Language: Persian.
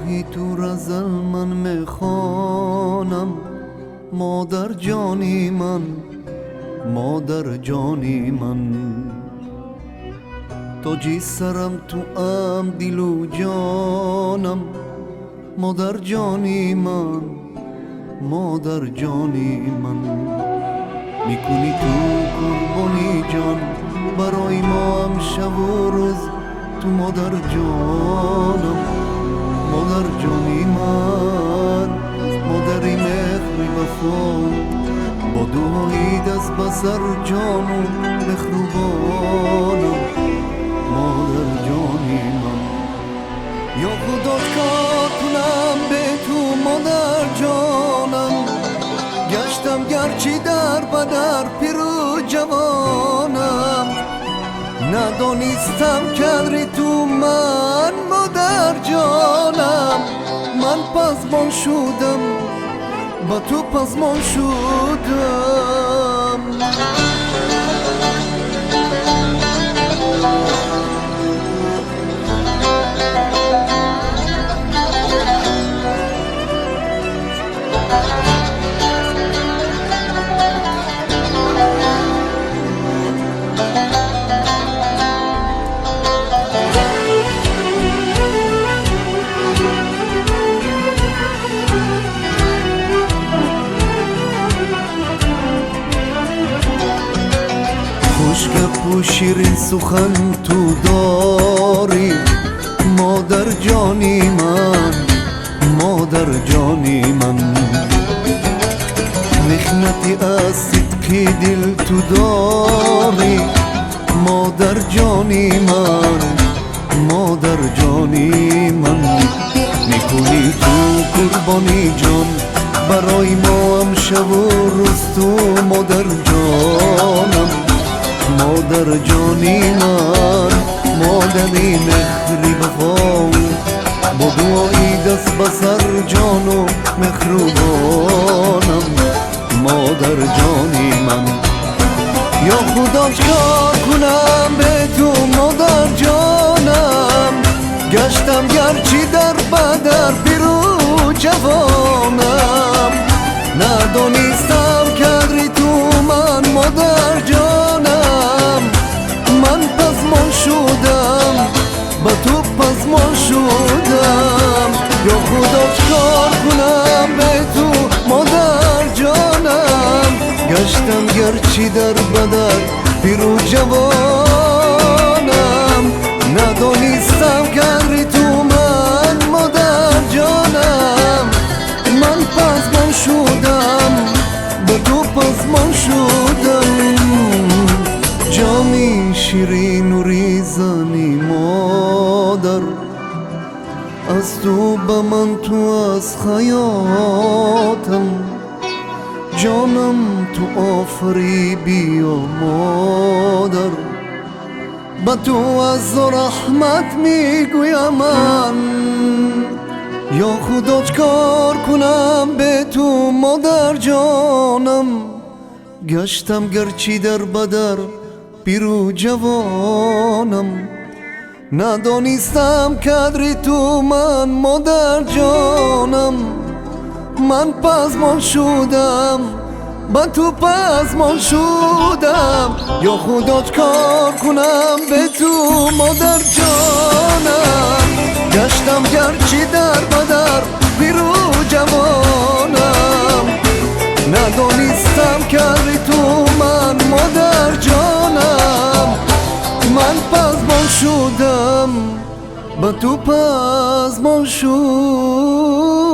گاهی دور ازل من میخوانم مادر جانی من، مادر جانی من. تاجی سرم تو ام دل و جانم مادر جانی من، مادر جانی من. میکنی تو قربانی جان برای ما هم شب و روز تو مادر جانم، مادر جانی من. مادری مهری وفا با دعایی دست بسر جان و مخروبانم، مادر جانی من. یا خدا کار کنم به تو مادر جانم، گشتم گرچی در بدر پیر و جوانم. ندانستم قدری تو من مادر جانم. من پزمان شدم با تو پزمان شدم. خوشگپ و شیرین سخن تو داری مادر جانی من، مادر جانی من. مخنتی از صدقی دل تو داری مادر جانی من، مادر جانی من. میکنی تو قربانی جان برای ما هم شب و روز تو مادر جانم، مادر جانی من. مادری مهری وفا با دعایی دست بسر جان و مخروبانم، مادر جانی من. یا خدا چکار کنم به تو مادر جانم، گشتم گرچی در بدر پیر و جوانم. ندانستم قدری تو من مادر جانم. من پزمان شدم با تو پزمان شدم. یا خدا چکار کنم به تو مادر جانم، گشتم گرچی در بدر پیر و جوانم. ندانستم قدری تو من مادر جانم. من پزمان شدم با تو پزمان شدم. جامی شیرین و ریزانی مادر از تو به من، تو از خیاطم. جانم تو آفری بیا مادر، با تو از رحمت میگویم من. یا خدا چکار کنم به تو مادر جانم، گشتم گرچی در بدر پیر و جوانم. ندانستم قدری تو من مادر جانم. من پزمان شدم با تو پزمان شدم. یا خدا چکار کنم به تو مادر جانم، گشتم گرچی در بدر پیر و جوانم. ندانستم قدری تو من مادر جانم. من پزمان شدم با تو پزمان شدم.